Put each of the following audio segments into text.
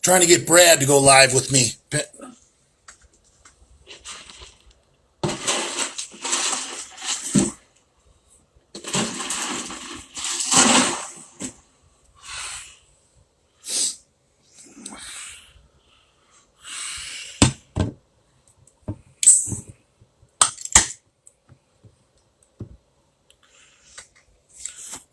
Trying to get Brad to go live with me.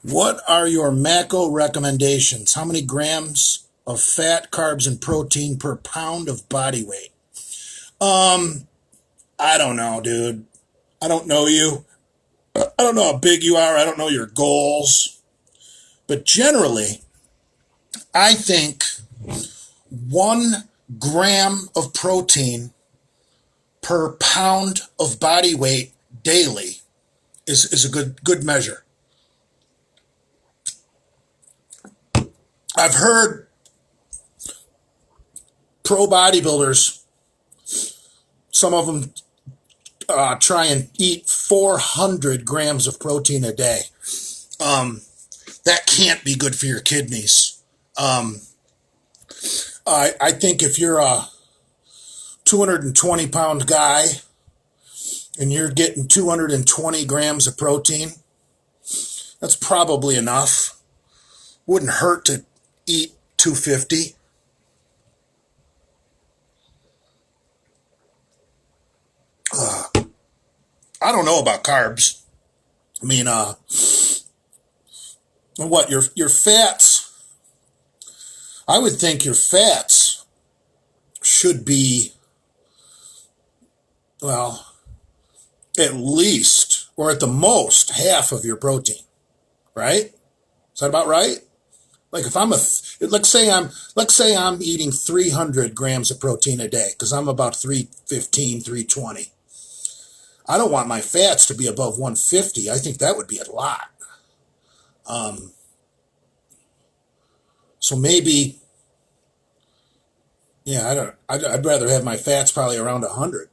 What are your macro recommendations? How many grams of fat, carbs, and protein per pound of body weight? I don't know, dude. I don't know you. I don't know how big you are. I don't know your goals. But generally, I think 1 gram of protein per pound of body weight daily is a good measure. I've heard pro bodybuilders, some of them try and eat 400 grams of protein a day. That can't be good for your kidneys. I think if you're a 220-pound guy and you're getting 220 grams of protein, that's probably enough. Wouldn't hurt to eat 250. I don't know about carbs. I mean, what your fats? I would think your fats should be, well, at least or at the most half of your protein, right? Is that about right? Like if let's say I'm eating 300 grams of protein a day because I'm about 315, 320. I don't want my fats to be above 150. I think that would be a lot. So maybe, yeah, I'd rather have my fats probably around 100.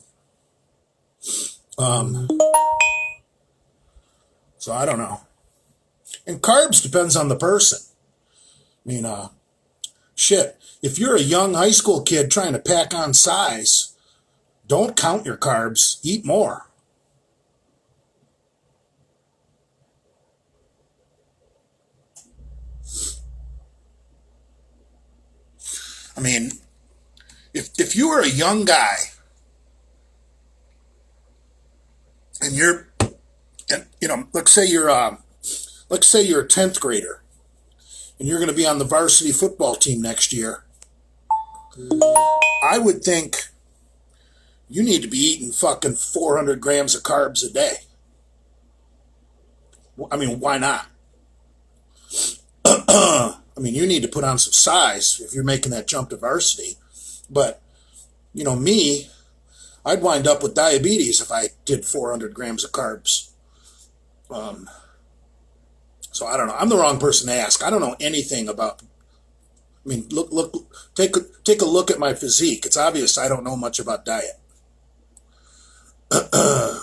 So I don't know. And carbs depends on the person. I mean, shit, if you're a young high school kid trying to pack on size, don't count your carbs, eat more. I mean, if you were a young guy and let's say you're a 10th grader and you're going to be on the varsity football team next year, I would think you need to be eating fucking 400 grams of carbs a day. I mean, why not? I mean, you need to put on some size if you're making that jump to varsity. But, me, I'd wind up with diabetes if I did 400 grams of carbs. So I don't know. I'm the wrong person to ask. I don't know anything about. I mean, take a look at my physique. It's obvious I don't know much about diet. I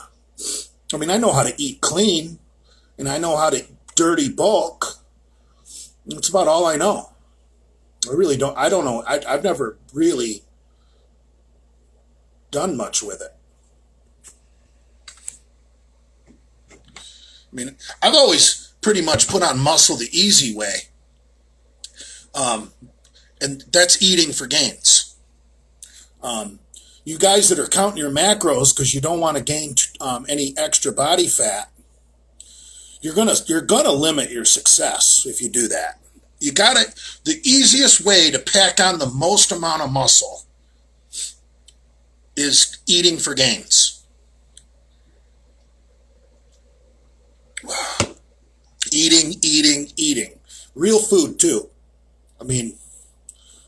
mean, I know how to eat clean, and I know how to dirty bulk. That's about all I know. I really don't. I don't know. I've never really done much with it. I mean, I've always pretty much put on muscle the easy way. And that's eating for gains. You guys that are counting your macros because you don't want to gain any extra body fat, you're gonna limit your success if you do that. The easiest way to pack on the most amount of muscle is eating for gains. Eating. Real food too. I mean,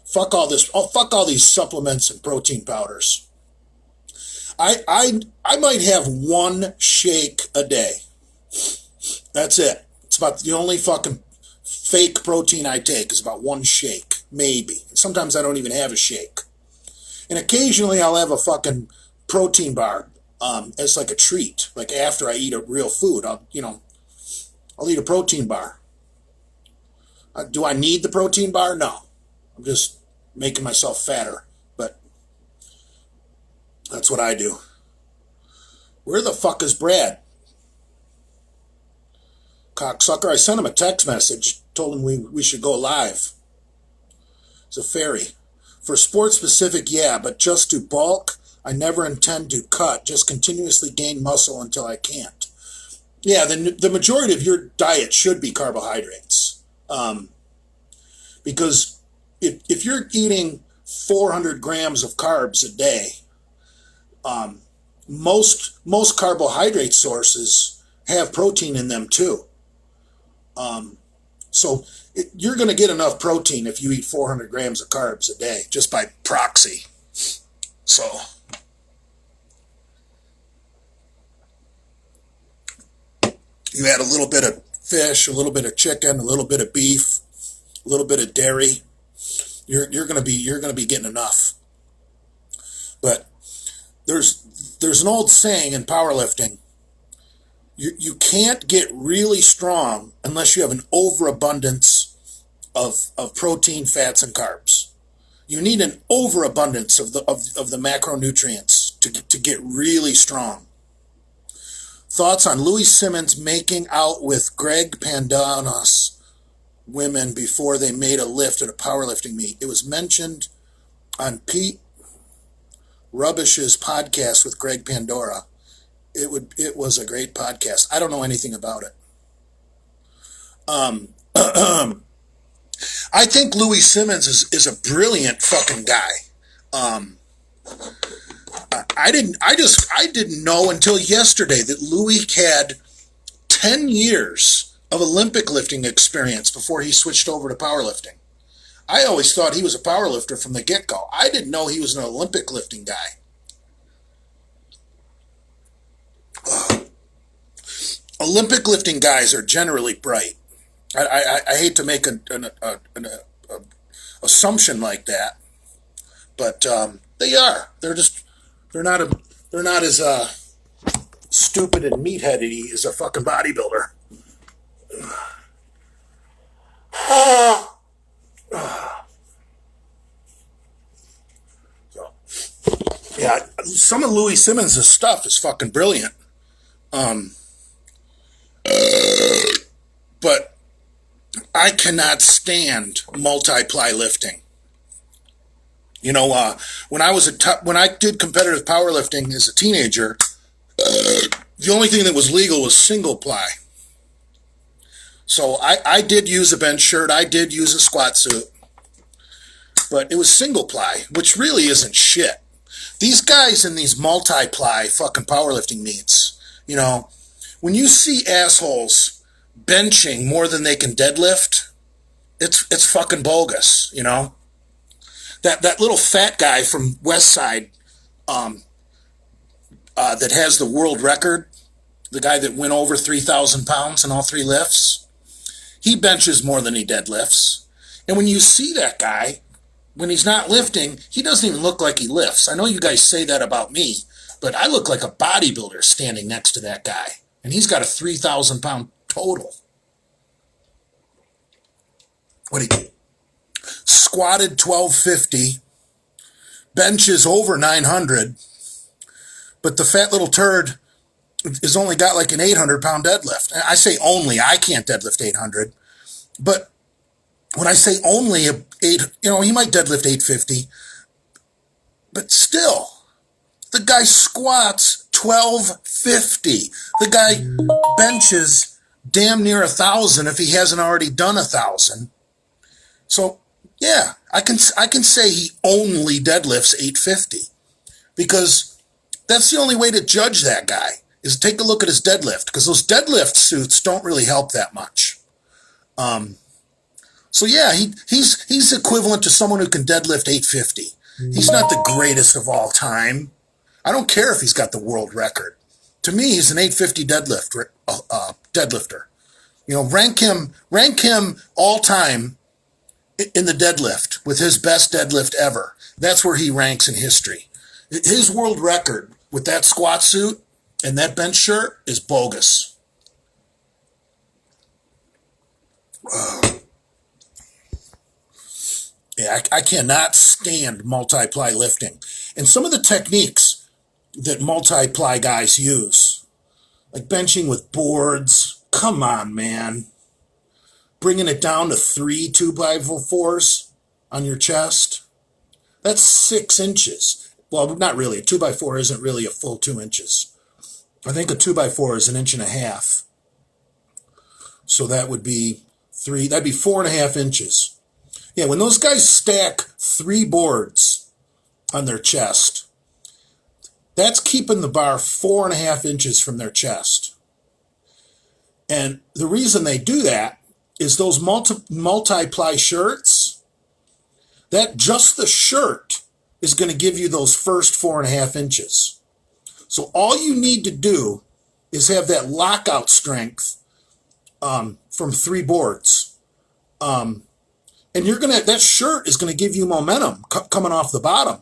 fuck all these supplements and protein powders. I might have one shake a day. That's it. It's about the only fucking fake protein I take is about one shake, maybe. Sometimes I don't even have a shake. And occasionally I'll have a fucking protein bar as like a treat. Like after I eat a real food, I'll eat a protein bar. Do I need the protein bar? No. I'm just making myself fatter. But that's what I do. Where the fuck is Brad? Cocksucker. I sent him a text message, told him we should go live. It's a fairy. For sport specific, yeah, but just to bulk, I never intend to cut, just continuously gain muscle until I can't. Yeah, the majority of your diet should be carbohydrates. Because if you're eating 400 grams of carbs a day, most carbohydrate sources have protein in them too. So you're going to get enough protein if you eat 400 grams of carbs a day, just by proxy. So you add a little bit of fish, a little bit of chicken, a little bit of beef, a little bit of dairy. You're going to be getting enough. But there's an old saying in powerlifting. You can't get really strong unless you have an overabundance of protein, fats, and carbs. You need an overabundance of the macronutrients to get really strong. Thoughts on Louis Simmons making out with Greg Pandana's women before they made a lift at a powerlifting meet. It was mentioned on Pete Rubbish's podcast with Greg Pandora. It was a great podcast. I don't know anything about it. I think Louis Simmons is a brilliant fucking guy. I didn't know until yesterday that Louis had 10 years of Olympic lifting experience before he switched over to powerlifting. I always thought he was a powerlifter from the get-go. I didn't know he was an Olympic lifting guy. Olympic lifting guys are generally bright. I hate to make an assumption like that, but they are. They're not as stupid and meatheady as a fucking bodybuilder. So, yeah, some of Louis Simmons' stuff is fucking brilliant. But I cannot stand multiply lifting. You know, when I did competitive powerlifting as a teenager, the only thing that was legal was single ply. So I did use a bench shirt, I did use a squat suit, but it was single ply, which really isn't shit. These guys in these multiply fucking powerlifting meets, you know, when you see assholes benching more than they can deadlift, it's fucking bogus, you know. That little fat guy from West Side, that has the world record, the guy that went over 3,000 pounds in all three lifts, he benches more than he deadlifts. And when you see that guy, when he's not lifting, he doesn't even look like he lifts. I know you guys say that about me, but I look like a bodybuilder standing next to that guy. And he's got a 3,000 pound total. What he squatted 1250, benches over 900, but the fat little turd has only got like an 800 pound deadlift. I say only, I can't deadlift 800, but when I say only he might deadlift 850, but still, the guy squats 1250. The guy benches damn near 1,000 if he hasn't already done 1,000. So yeah, I can say he only deadlifts 850 because that's the only way to judge that guy is take a look at his deadlift, because those deadlift suits don't really help that much. So yeah, he's equivalent to someone who can deadlift 850. He's not the greatest of all time. I don't care if he's got the world record. To me, he's an 850 deadlifter. You know, rank him all time in the deadlift with his best deadlift ever. That's where he ranks in history. His world record with that squat suit and that bench shirt is bogus. Yeah, I cannot stand multiply lifting. And some of the techniques that multiply guys use, like benching with boards, come on, man. Bringing it down to 3 2x4s on your chest, that's 6 inches. Well, not really. A 2x4 isn't really a full 2 inches. I think a 2x4 is an inch and a half. So that would be that'd be 4.5 inches. Yeah, when those guys stack 3 boards on their chest, that's keeping the bar 4.5 inches from their chest. And the reason they do that is those multiply shirts, that just the shirt is going to give you those first 4.5 inches. So all you need to do is have that lockout strength from 3 boards. And that shirt is going to give you momentum coming off the bottom.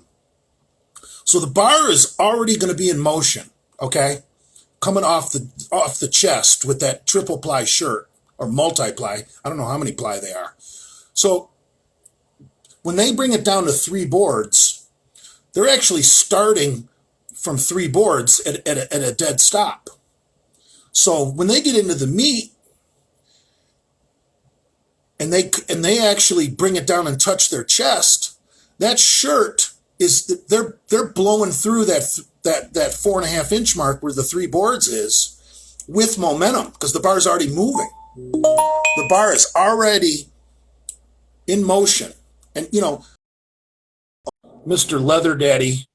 So the bar is already going to be in motion, okay? Coming off the chest with that triple ply shirt or multiply. I don't know how many ply they are. So when they bring it down to 3 boards, they're actually starting from 3 boards at a dead stop. So when they get into the meat and they actually bring it down and touch their chest, that shirt is they're blowing through that 4.5 inch mark where the 3 boards is with momentum because the bar is already moving. The bar is already in motion. And, Mr. Leather Daddy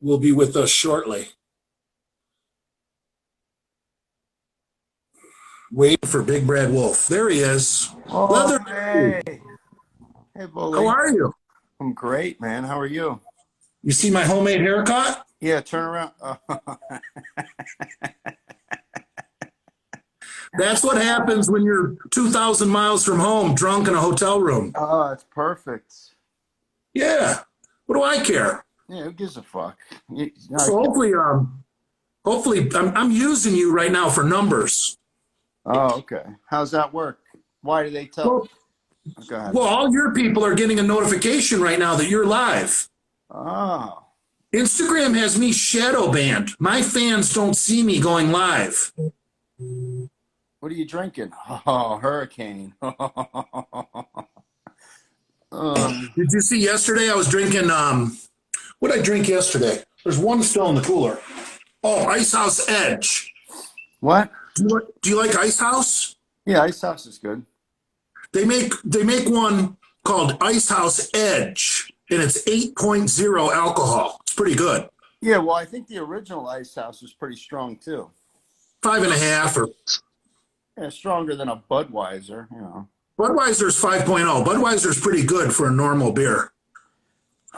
will be with us shortly. Waiting for Big Brad Wolf. There he is. Oh, Leather hey. Daddy. Hey, Bully. How are you? I'm great, man. How are you? You see my homemade haircut? Yeah, turn around. That's what happens when you're 2,000 miles from home, drunk in a hotel room. Oh, it's perfect. Yeah. What do I care? Yeah, who gives a fuck? So hopefully I'm using you right now for numbers. Oh, okay. How's that work? Why do they tell? Go ahead. Well, all your people are getting a notification right now that you're live. Oh. Instagram has me shadow banned. My fans don't see me going live. What are you drinking? Oh, Hurricane. Did you see yesterday I was drinking, what did I drink yesterday? There's one still in the cooler. Oh, Ice House Edge. What? Do you like Ice House? Yeah, Ice House is good. They make one called Ice House Edge, and it's 8.0 alcohol. It's pretty good. Yeah, well, I think the original Ice House was pretty strong too. 5.5 or. Yeah, stronger than a Budweiser, Budweiser's 5.0. Budweiser's pretty good for a normal beer.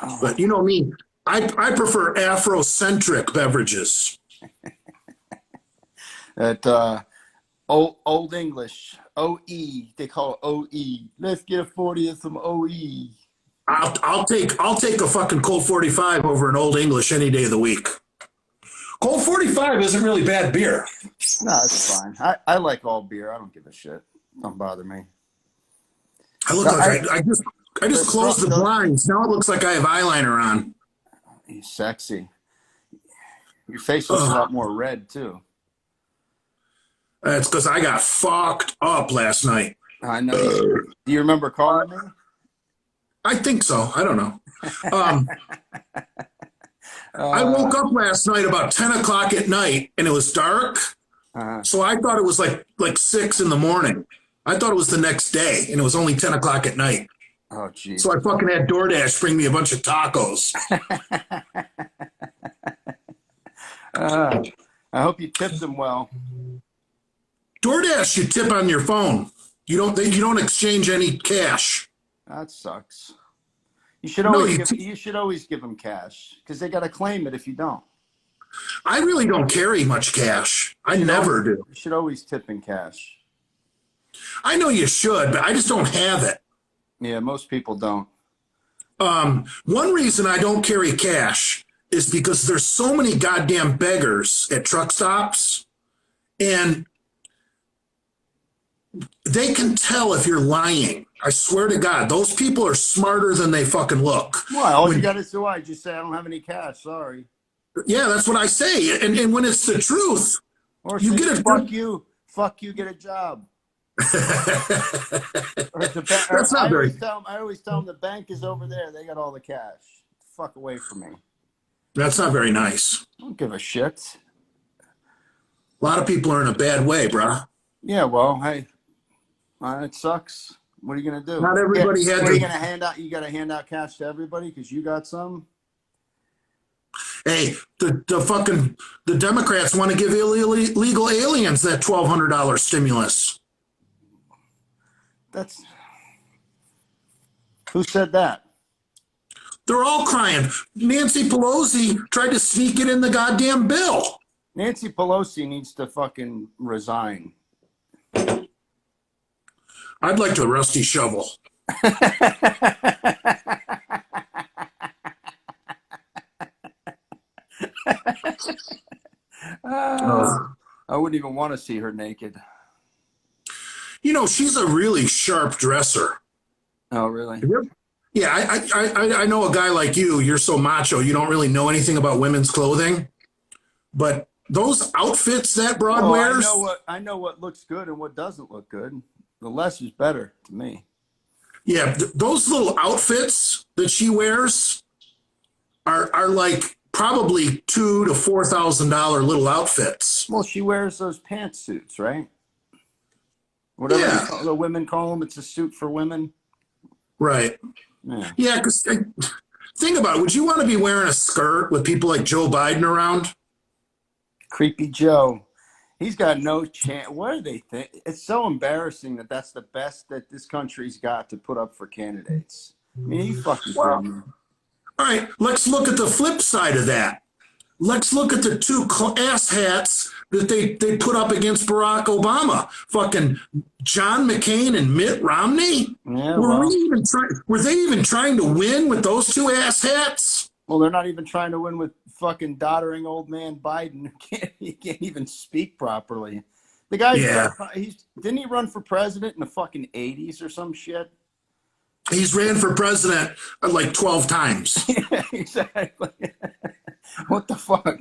Oh. But you know me, I prefer Afrocentric beverages. That old English, OE, they call it OE. Let's get a 40 of some OE. I'll take a fucking Colt 45 over an Old English any day of the week. Colt 45 isn't really bad beer. No, it's fine. I like all beer. I don't give a shit. Don't bother me. I just closed the blinds. Now it looks like I have eyeliner on. You're sexy. Your face looks a lot more red too. It's because I got fucked up last night. I know. Do you remember calling me? I think so. I don't know. I woke up last night about 10 o'clock at night and it was dark. So I thought it was like 6 in the morning. I thought it was the next day and it was only 10 o'clock at night. Oh, geez. So I fucking had DoorDash bring me a bunch of tacos. I hope you tipped them well. DoorDash, you tip on your phone. You don't exchange any cash. That sucks. You should always give them cash because they got to claim it if you don't. I really don't carry much cash. I never do. You should always tip in cash. I know you should, but I just don't have it. Yeah, most people don't. One reason I don't carry cash is because there's so many goddamn beggars at truck stops, and they can tell if you're lying. I swear to God, those people are smarter than they fucking look. Well, all you When, got to do, I just say I don't have any cash. Sorry. yeah, that's what I say. And when it's the truth, Or you say get a fuck good. you, get a job. Or That's not very. I always tell them the bank is over there. They got all the cash. Fuck away from me. That's not very nice. I don't give a shit. A lot of people are in a bad way, bruh. Yeah, well, hey, it sucks. What are you gonna do? Not everybody had What are you to. gonna hand out? You got to hand out cash to everybody because you got some. Hey, the Democrats want to give illegal aliens that $1,200 stimulus. That's who said that? They're all crying. Nancy Pelosi tried to sneak it in the goddamn bill. Nancy Pelosi needs to fucking resign. I'd like a rusty shovel. I wouldn't even want to see her naked. You know, she's a really sharp dresser. Oh, really? Yeah, I know a guy like you. You're so macho. You don't really know anything about women's clothing. But those outfits that broad wears. I know what looks good and what doesn't look good. The less is better to me. Yeah, those little outfits that she wears are like probably $2,000 to $4,000 little outfits. Well, she wears those pantsuits, right? Whatever the women call them, it's a suit for women. Right. Yeah, because think about it. Would you want to be wearing a skirt with people like Joe Biden around? Creepy Joe. He's got no chance. What do they think? It's so embarrassing that that's the best that this country's got to put up for candidates. I mean, you fucking kidding me. All right, let's look at the flip side of that. Let's look at the two ass hats that they put up against Barack Obama. Fucking John McCain and Mitt Romney. Yeah, were they even trying to win with those two ass hats? Well, they're not even trying to win with fucking doddering old man Biden. He can't even speak properly. The guy, didn't he run for president in the fucking 80s or some shit? He's ran for president like 12 times. Yeah, exactly. What the fuck?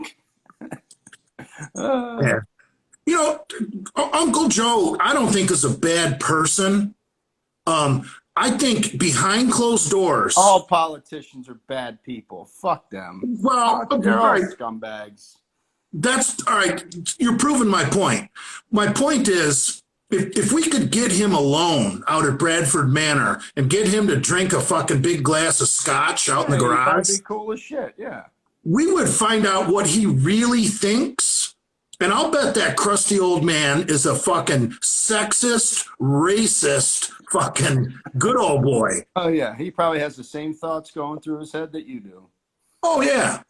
Yeah. You know, Uncle Joe, I don't think is a bad person. I think behind closed doors. All politicians are bad people. Fuck them. Well, they're all scumbags. That's all right. You're proving my point. My point is, if we could get him alone out at Bradford Manor and get him to drink a fucking big glass of scotch out in the garage, that'd be cool as shit. Yeah. We would find out what he really thinks. And I'll bet that crusty old man is a fucking sexist, racist, fucking good old boy. Oh, yeah. He probably has the same thoughts going through his head that you do. Oh, yeah.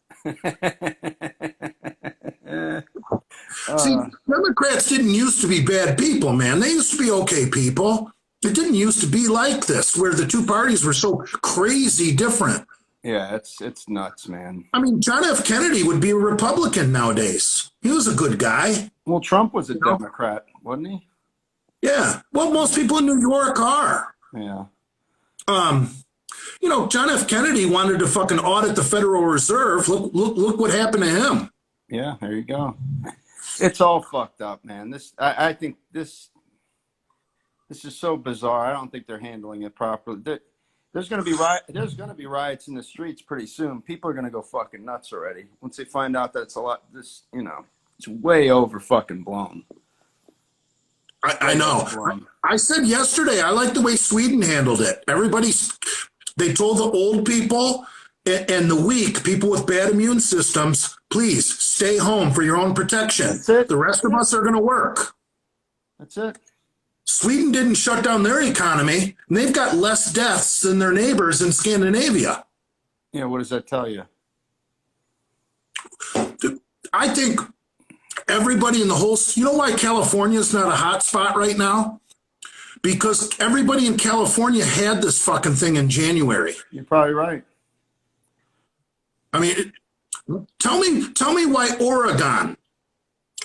See, Democrats didn't used to be bad people, man. They used to be okay people. It didn't used to be like this, where the two parties were so crazy different. Yeah, it's nuts, man. I mean, John F. Kennedy would be a Republican nowadays. He was a good guy. Well, Trump was a Democrat, wasn't he? Yeah. Well, most people in New York are. Yeah. You know, John F. Kennedy wanted to fucking audit the Federal Reserve. Look what happened to him. Yeah, there you go. It's all fucked up, man. I think this is so bizarre. I don't think they're handling it properly. There's going to be riots in the streets pretty soon. People are going to go fucking nuts already once they find out that it's it's way over fucking blown. I know. I said yesterday, I like the way Sweden handled it. They told the old people and the weak, people with bad immune systems, please stay home for your own protection. That's it. The rest of us are going to work. That's it. Sweden didn't shut down their economy, and they've got less deaths than their neighbors in Scandinavia. Yeah, what does that tell you? I think everybody in the whole, you know why California is not a hot spot right now? Because everybody in California had this fucking thing in January. You're probably right. I mean, tell me why Oregon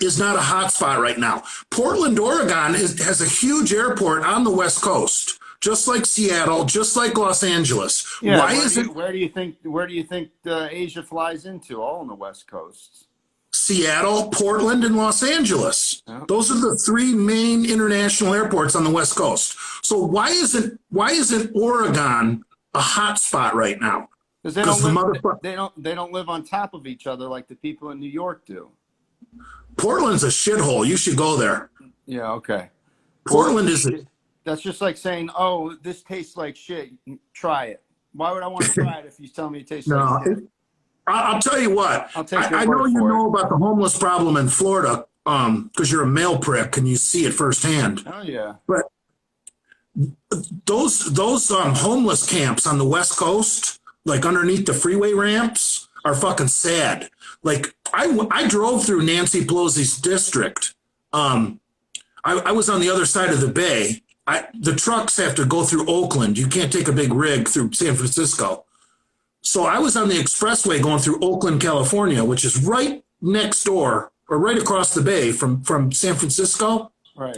is not a hot spot right now. Portland, Oregon has a huge airport on the West Coast, just like Seattle, just like Los Angeles. Yeah, Why isn't where do you think Asia flies into? All on the West Coast. Seattle, Portland, and Los Angeles? Yeah. Those are the three main international airports on the West Coast. So why isn't Oregon a hot spot right now? Because they don't live on top of each other like the people in New York do. Portland's a shithole. You should go there. Yeah, okay. Portland is That's just like saying, "Oh, this tastes like shit. Try it." Why would I want to try it if you tell me it tastes like shit? I'll tell you what. I'll take your I word know you for know it. about the homeless problem in Florida, because you're a male prick and you see it firsthand. Oh yeah. But those homeless camps on the West Coast, like underneath the freeway ramps, are fucking sad. Like I drove through Nancy Pelosi's district. I was on the other side of the bay. The trucks have to go through Oakland. You can't take a big rig through San Francisco. So I was on the expressway going through Oakland, California, which is right next door or right across the bay from San Francisco. Right.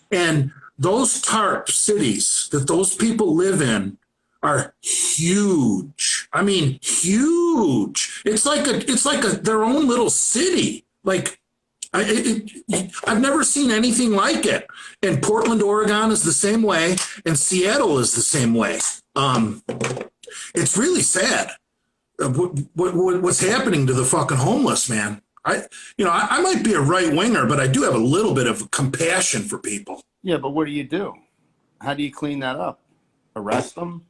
And those tarp cities that those people live in are huge. I mean, huge. It's like their own little city. Like I've never seen anything like it. And Portland, Oregon is the same way, and Seattle is the same way. It's really sad what's happening to the fucking homeless, man. I might be a right winger, but I do have a little bit of compassion for people. Yeah, but what do you do? How do you clean that up? Arrest them,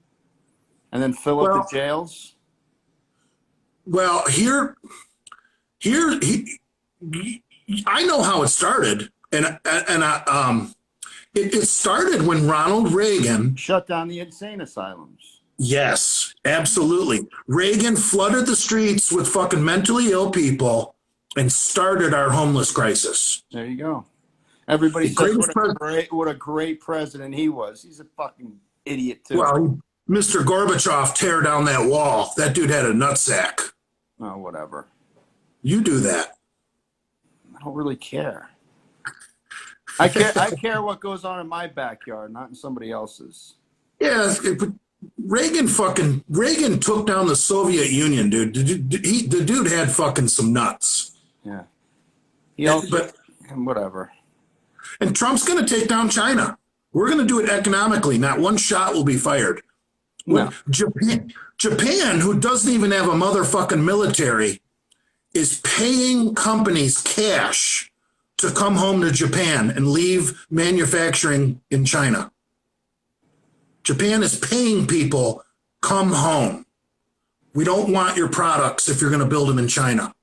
and then fill up the jails? Well, I know how it started, and it started when Ronald Reagan shut down the insane asylums. Yes, absolutely. Reagan flooded the streets with fucking mentally ill people and started our homeless crisis. There you go. Everybody says what a great president he was. He's a fucking idiot too. Well, Mr. Gorbachev tear down that wall. That dude had a nutsack. Oh, whatever. You do that. I don't really care. I care what goes on in my backyard, not in somebody else's. Yeah, but Reagan took down the Soviet Union, dude. The dude had fucking some nuts. Yeah. He also, whatever. And Trump's going to take down China. We're going to do it economically. Not one shot will be fired. No. Japan, who doesn't even have a motherfucking military, is paying companies cash to come home to Japan and leave manufacturing in China. Japan is paying people, come home. We don't want your products if you're going to build them in China.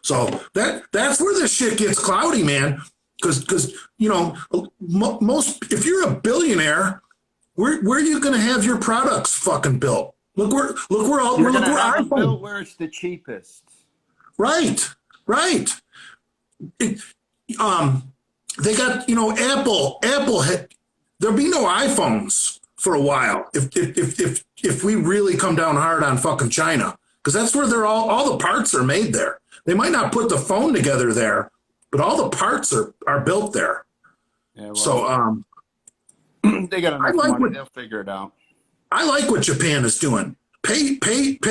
So that's where this shit gets cloudy, man. Because most, if you're a billionaire, where are you going to have your products fucgot built? Look where iPhone built where it's the cheapest. Right. They got Apple had, there'll be no iPhones for a while if we really come down hard on fucking China, because that's where they're all the parts are made there. They might not put the phone together there, but all the parts are built there. Yeah, well, so they got enough money, they'll figure it out. I like what Japan is doing. Pay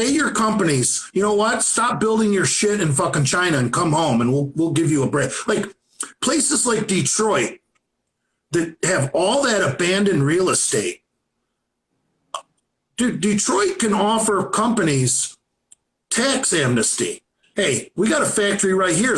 your companies. You know what? Stop building your shit in fucking China and come home, and we'll give you a break. Like places like Detroit that have all that abandoned real estate. Dude, Detroit can offer companies tax amnesty. Hey, we got a factory right here